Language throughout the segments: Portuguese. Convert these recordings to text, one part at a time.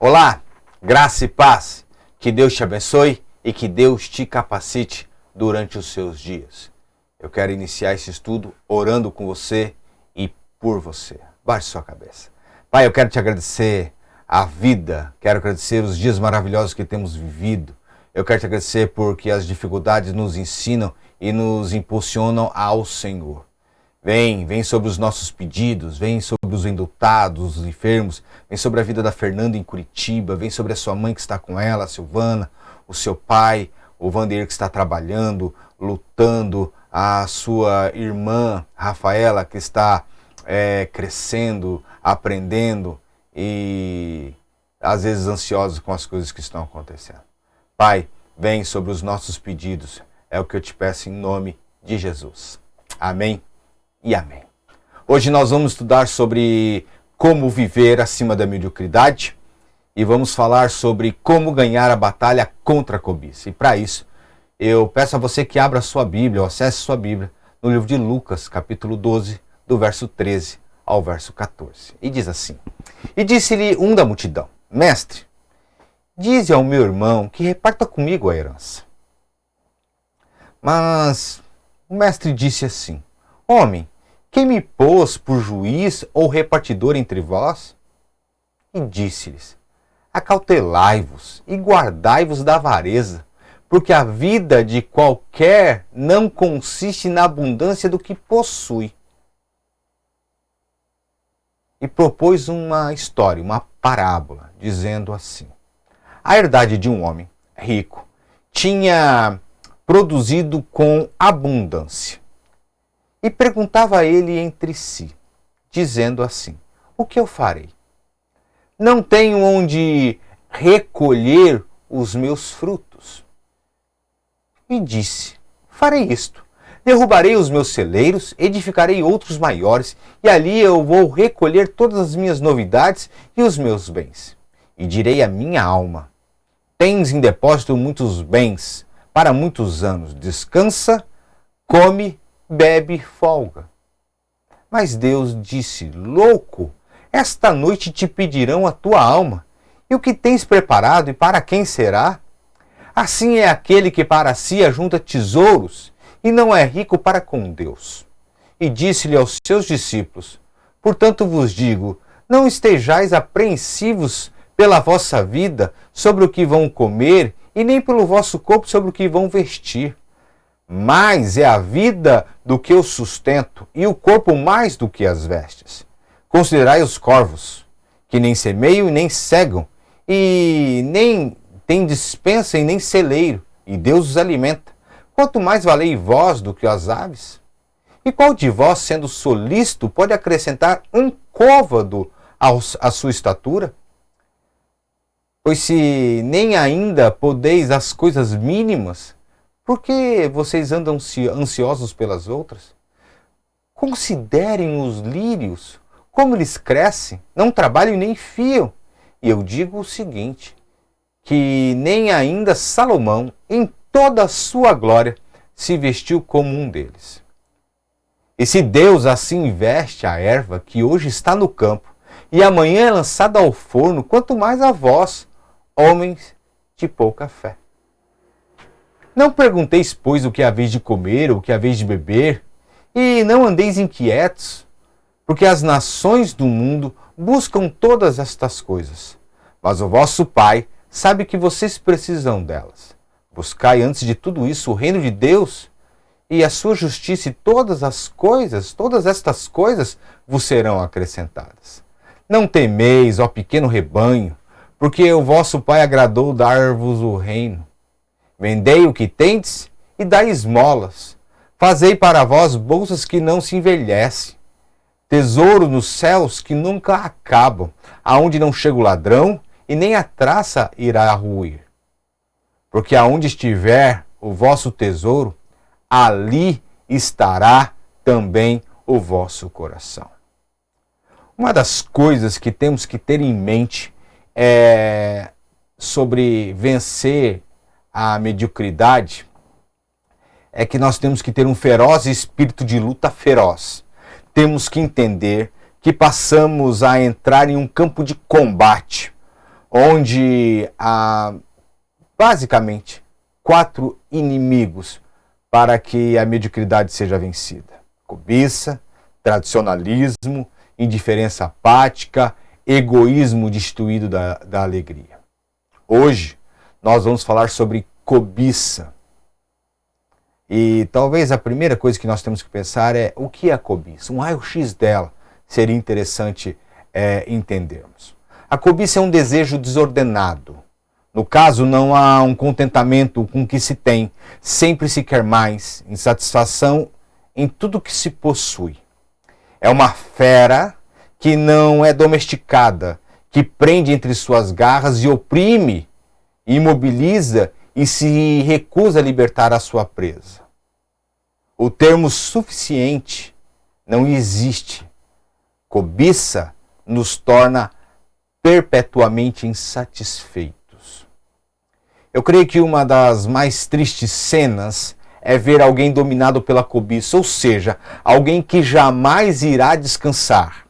Olá, graça e paz, que Deus te abençoe e que Deus te capacite durante os seus dias. Eu quero iniciar esse estudo orando com você e por você. Baixe sua cabeça. Pai, eu quero te agradecer a vida, quero agradecer os dias maravilhosos que temos vivido. Eu quero te agradecer porque as dificuldades nos ensinam e nos impulsionam ao Senhor. Vem sobre os nossos pedidos, vem sobre os enlutados, os enfermos, vem sobre a vida da Fernanda em Curitiba, vem sobre a sua mãe que está com ela, a Silvana, o seu pai, o Vandeir que está trabalhando, lutando, a sua irmã Rafaela que está crescendo, aprendendo e às vezes ansiosa com as coisas que estão acontecendo. Pai, vem sobre os nossos pedidos, é o que eu te peço em nome de Jesus. Amém. E amém. Hoje nós vamos estudar sobre como viver acima da mediocridade e vamos falar sobre como ganhar a batalha contra a cobiça. E para isso, eu peço a você que abra a sua Bíblia, ou acesse sua Bíblia, no livro de Lucas, capítulo 12, do verso 13 ao verso 14. E diz assim: E disse-lhe um da multidão: Mestre, dize ao meu irmão que reparta comigo a herança. Mas o mestre disse assim: Homem, quem me pôs por juiz ou repartidor entre vós? E disse-lhes: Acautelai-vos e guardai-vos da avareza, porque a vida de qualquer não consiste na abundância do que possui. E propôs uma história, uma parábola, dizendo assim: A herdade de um homem rico tinha produzido com abundância. E perguntava ele entre si, dizendo assim: O que eu farei? Não tenho onde recolher os meus frutos. E disse: Farei isto. Derrubarei os meus celeiros, edificarei outros maiores, e ali eu vou recolher todas as minhas novidades e os meus bens. E direi à minha alma: Tens em depósito muitos bens para muitos anos. Descansa, come, bebe, folga. Mas Deus disse: Louco, esta noite te pedirão a tua alma, e o que tens preparado e para quem será? Assim é aquele que para si ajunta tesouros e não é rico para com Deus. E disse-lhe aos seus discípulos: Portanto vos digo, não estejais apreensivos pela vossa vida sobre o que vão comer, e nem pelo vosso corpo sobre o que vão vestir. Mais é a vida do que o sustento, e o corpo mais do que as vestes. Considerai os corvos, que nem semeiam e nem cegam, e nem têm despensa e nem celeiro, e Deus os alimenta. Quanto mais valei vós do que as aves? E qual de vós, sendo solícito, pode acrescentar um côvado à sua estatura? Pois se nem ainda podeis as coisas mínimas, por que vocês andam ansiosos pelas outras? Considerem os lírios, como eles crescem, não trabalham nem fiam. E eu digo o seguinte, que nem ainda Salomão, em toda a sua glória, se vestiu como um deles. E se Deus assim veste a erva que hoje está no campo, e amanhã é lançada ao forno, quanto mais a vós, homens de pouca fé. Não pergunteis, pois, o que haveis de comer ou o que haveis de beber, e não andeis inquietos, porque as nações do mundo buscam todas estas coisas. Mas o vosso Pai sabe que vocês precisam delas. Buscai antes de tudo isso o reino de Deus e a sua justiça, e todas estas coisas vos serão acrescentadas. Não temeis, ó pequeno rebanho, porque o vosso Pai agradou dar-vos o reino. Vendei o que tendes e dai esmolas. Fazei para vós bolsas que não se envelhecem, tesouro nos céus que nunca acabam, aonde não chega o ladrão e nem a traça irá ruir. Porque aonde estiver o vosso tesouro, ali estará também o vosso coração. Uma das coisas que temos que ter em mente sobre vencer a mediocridade é que nós temos que ter um feroz espírito de luta feroz. Temos que entender que passamos a entrar em um campo de combate, onde há basicamente 4 inimigos para que a mediocridade seja vencida: cobiça, tradicionalismo, indiferença apática, egoísmo destituído da alegria. Hoje nós vamos falar sobre cobiça. E talvez a primeira coisa que nós temos que pensar é: o que é a cobiça? Um raio-x dela seria interessante entendermos. A cobiça é um desejo desordenado. No caso, não há um contentamento com o que se tem. Sempre se quer mais, insatisfação em tudo que se possui. É uma fera que não é domesticada, que prende entre suas garras e oprime, imobiliza e se recusa a libertar a sua presa. O termo suficiente não existe. Cobiça nos torna perpetuamente insatisfeitos. Eu creio que uma das mais tristes cenas é ver alguém dominado pela cobiça, ou seja, alguém que jamais irá descansar,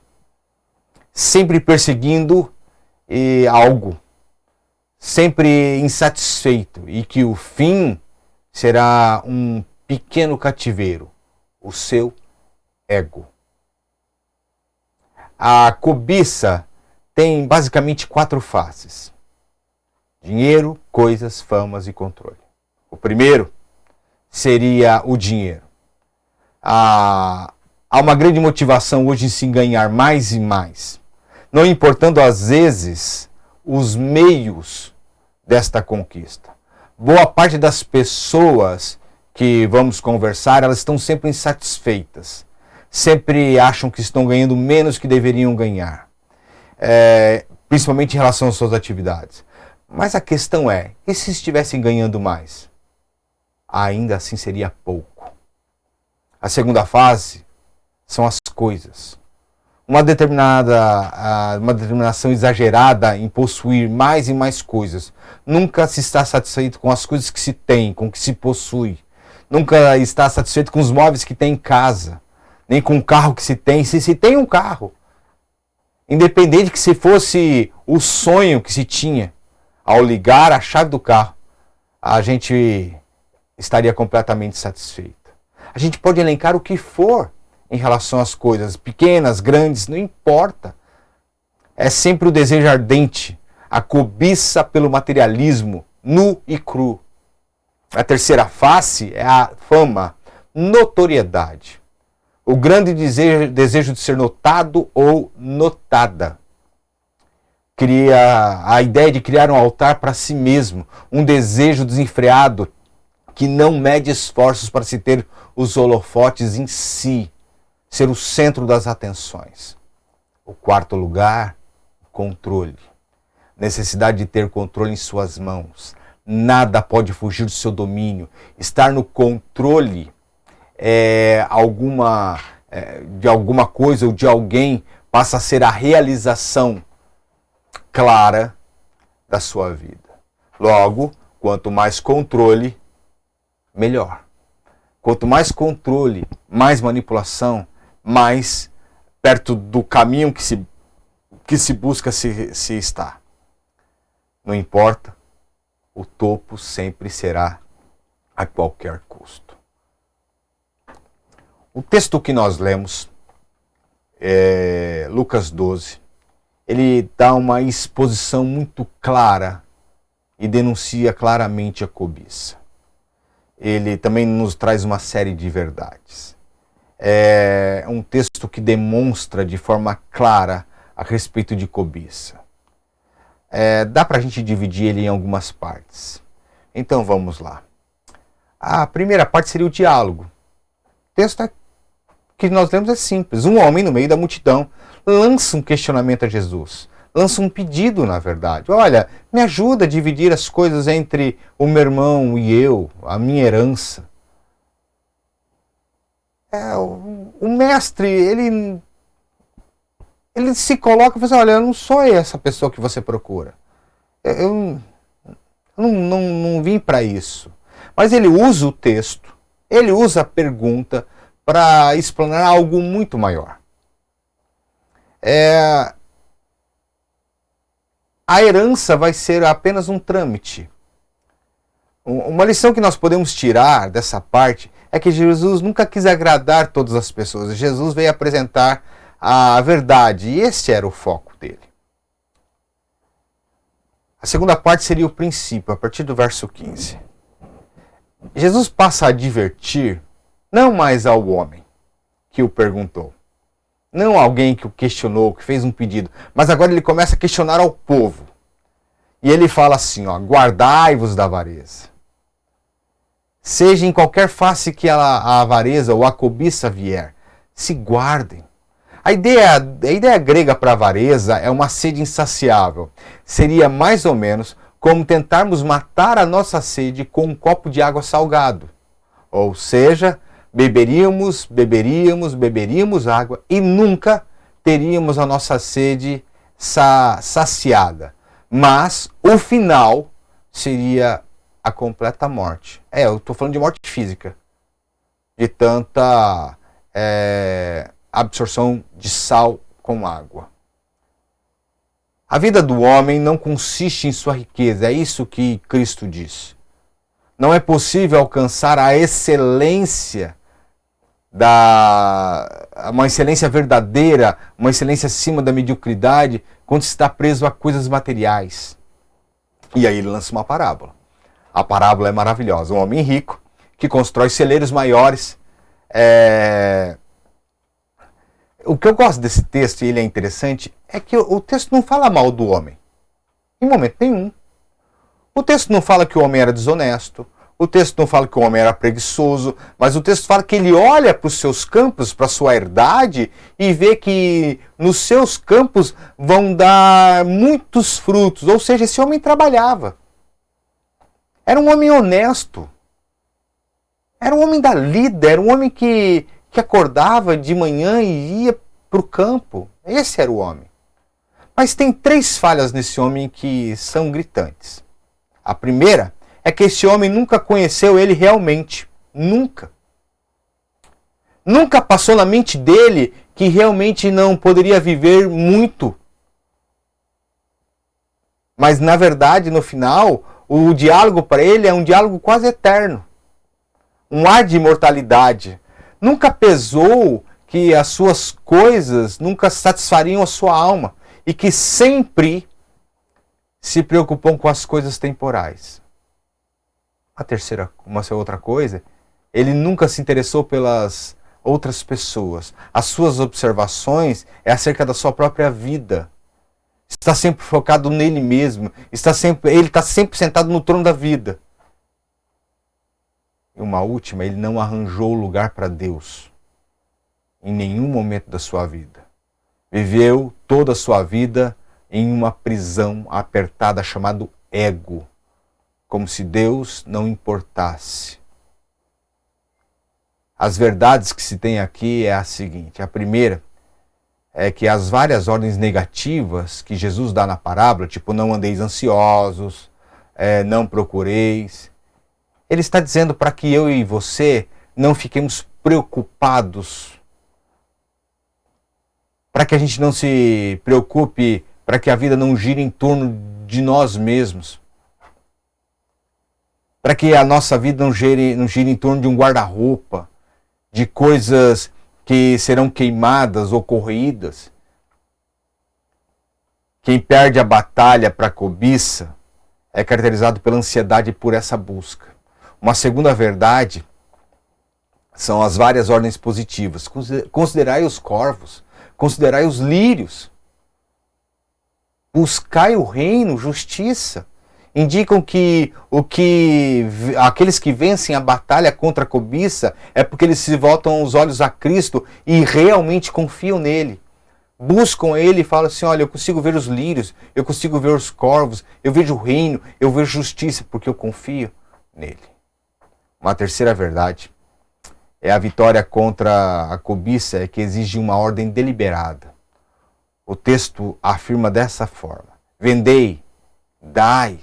sempre perseguindo algo, sempre insatisfeito, e que o fim será um pequeno cativeiro, o seu ego. A cobiça tem basicamente 4 faces: dinheiro, coisas, famas e controle. O primeiro seria o dinheiro. Há uma grande motivação hoje em se ganhar mais e mais, não importando às vezes os meios desta conquista. Boa parte das pessoas que vamos conversar, elas estão sempre insatisfeitas, sempre acham que estão ganhando menos que deveriam ganhar, principalmente em relação às suas atividades. Mas a questão é: e se estivessem ganhando mais? Ainda assim seria pouco. A segunda fase são as coisas. Uma determinação exagerada em possuir mais e mais coisas. Nunca se está satisfeito com as coisas que se tem, com o que se possui. Nunca está satisfeito com os móveis que tem em casa, nem com o carro que se tem, se tem um carro. Independente que se fosse o sonho que se tinha, ao ligar a chave do carro, a gente estaria completamente satisfeito. A gente pode elencar o que for em relação às coisas, pequenas, grandes, não importa. É sempre o desejo ardente, a cobiça pelo materialismo, nu e cru. A terceira face é a fama, notoriedade. O grande desejo de ser notado ou notada. Cria a ideia de criar um altar para si mesmo, um desejo desenfreado que não mede esforços para se ter os holofotes em si, ser o centro das atenções. O quarto lugar, controle. Necessidade de ter controle em suas mãos. Nada pode fugir do seu domínio. Estar no controle de alguma coisa ou de alguém passa a ser a realização clara da sua vida. Logo, quanto mais controle, melhor. Quanto mais controle, mais manipulação, mais perto do caminho que se busca se está. Não importa, o topo sempre será a qualquer custo. O texto que nós lemos, Lucas 12, ele dá uma exposição muito clara e denuncia claramente a cobiça. Ele também nos traz uma série de verdades. É um texto que demonstra de forma clara a respeito de cobiça. Dá para a gente dividir ele em algumas partes. Então vamos lá. A primeira parte seria o diálogo. O texto que nós lemos é simples. Um homem no meio da multidão lança um questionamento a Jesus. Lança um pedido, na verdade. Olha, me ajuda a dividir as coisas entre o meu irmão e eu, a minha herança. O mestre, ele se coloca e fala assim: olha, eu não sou essa pessoa que você procura. Eu não vim para isso. Mas ele usa o texto, ele usa a pergunta para explanar algo muito maior. a herança vai ser apenas um trâmite. Uma lição que nós podemos tirar dessa parte é que Jesus nunca quis agradar todas as pessoas. Jesus veio apresentar a verdade e esse era o foco dele. A segunda parte seria o princípio, a partir do verso 15. Jesus passa a advertir não mais ao homem que o perguntou, não alguém que o questionou, que fez um pedido, mas agora ele começa a questionar ao povo. E ele fala assim, ó, guardai-vos da avareza. Seja em qualquer face que a avareza ou a cobiça vier, se guardem. A ideia grega para avareza é uma sede insaciável. Seria mais ou menos como tentarmos matar a nossa sede com um copo de água salgado. Ou seja, beberíamos água e nunca teríamos a nossa sede saciada. Mas o final seria a completa morte. Eu estou falando de morte física. De tanta absorção de sal com água. A vida do homem não consiste em sua riqueza. É isso que Cristo diz. Não é possível alcançar a excelência uma excelência verdadeira, uma excelência acima da mediocridade, quando se está preso a coisas materiais. E aí ele lança uma parábola. A parábola é maravilhosa. Um homem rico que constrói celeiros maiores. O que eu gosto desse texto, e ele é interessante, é que o texto não fala mal do homem. Em momento nenhum. O texto não fala que o homem era desonesto. O texto não fala que o homem era preguiçoso, mas o texto fala que ele olha para os seus campos, para a sua herdade, e vê que nos seus campos vão dar muitos frutos. Ou seja, esse homem trabalhava. Era um homem honesto. Era um homem da lida, era um homem que acordava de manhã e ia para o campo. Esse era o homem. Mas tem 3 falhas nesse homem que são gritantes. A primeira é que esse homem nunca conheceu ele realmente. Nunca. Nunca passou na mente dele que realmente não poderia viver muito. Mas, na verdade, no final, o diálogo para ele é um diálogo quase eterno. Um ar de imortalidade. Nunca pesou que as suas coisas nunca satisfariam a sua alma. E que sempre se preocupam com as coisas temporais. Uma outra coisa, ele nunca se interessou pelas outras pessoas. As suas observações é acerca da sua própria vida. Está sempre focado nele mesmo. Ele está sempre sentado no trono da vida. E uma última, ele não arranjou lugar para Deus em nenhum momento da sua vida. Viveu toda a sua vida em uma prisão apertada chamada ego. Como se Deus não importasse. As verdades que se tem aqui é a seguinte. A primeira é que as várias ordens negativas que Jesus dá na parábola, tipo não andeis ansiosos, não procureis, ele está dizendo para que eu e você não fiquemos preocupados, para que a gente não se preocupe, para que a vida não gire em torno de nós mesmos. Para que a nossa vida não gire em torno de um guarda-roupa, de coisas que serão queimadas ou corroídas. Quem perde a batalha para a cobiça é caracterizado pela ansiedade e por essa busca. Uma segunda verdade são as várias ordens positivas. Considerai os corvos, considerai os lírios. Buscai o reino, justiça. Indicam que aqueles que vencem a batalha contra a cobiça é porque eles se voltam os olhos a Cristo e realmente confiam nele. Buscam ele e falam assim, olha, eu consigo ver os lírios, eu consigo ver os corvos, eu vejo o reino, eu vejo justiça, porque eu confio nele. Uma terceira verdade é a vitória contra a cobiça, é que exige uma ordem deliberada. O texto afirma dessa forma, vendei, dai.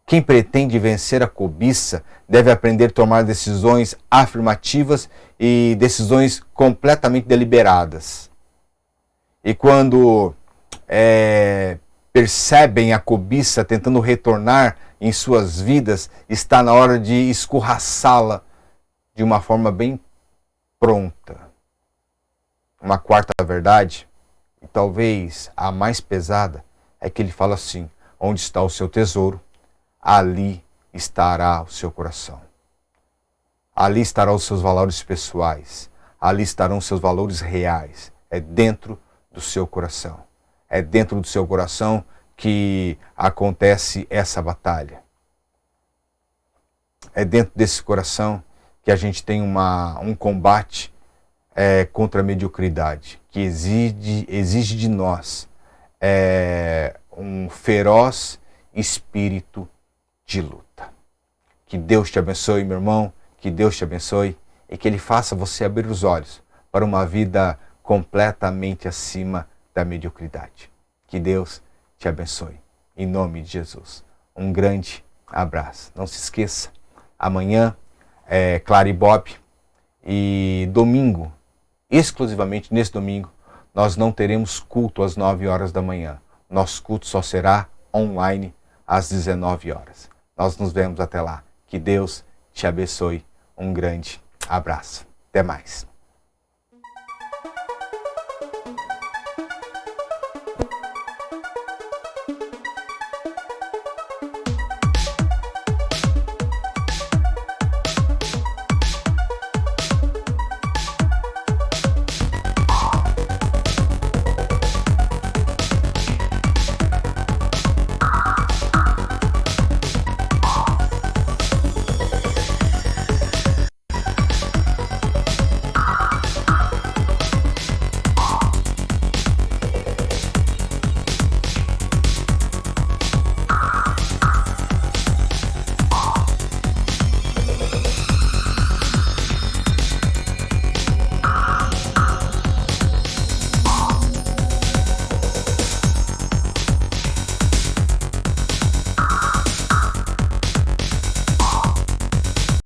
Quem pretende vencer a cobiça deve aprender a tomar decisões afirmativas e decisões completamente deliberadas. E quando percebem a cobiça tentando retornar em suas vidas, está na hora de escorraçá-la de uma forma bem pronta. Uma quarta verdade, e talvez a mais pesada, é que ele fala assim: onde está o seu tesouro, ali estará o seu coração. Ali estarão os seus valores pessoais, ali estarão os seus valores reais. É dentro do seu coração. É dentro do seu coração que acontece essa batalha. É dentro desse coração que a gente tem um combate contra a mediocridade, que exige de nós um feroz espírito de luta. Que Deus te abençoe, meu irmão, que Deus te abençoe e que Ele faça você abrir os olhos para uma vida completamente acima da mediocridade. Que Deus te abençoe, em nome de Jesus. Um grande abraço. Não se esqueça, amanhã é Clara e Bob, e domingo, exclusivamente nesse domingo, nós não teremos culto às 9 horas da manhã. Nosso culto só será online às 19 horas. Nós nos vemos até lá. Que Deus te abençoe. Um grande abraço. Até mais.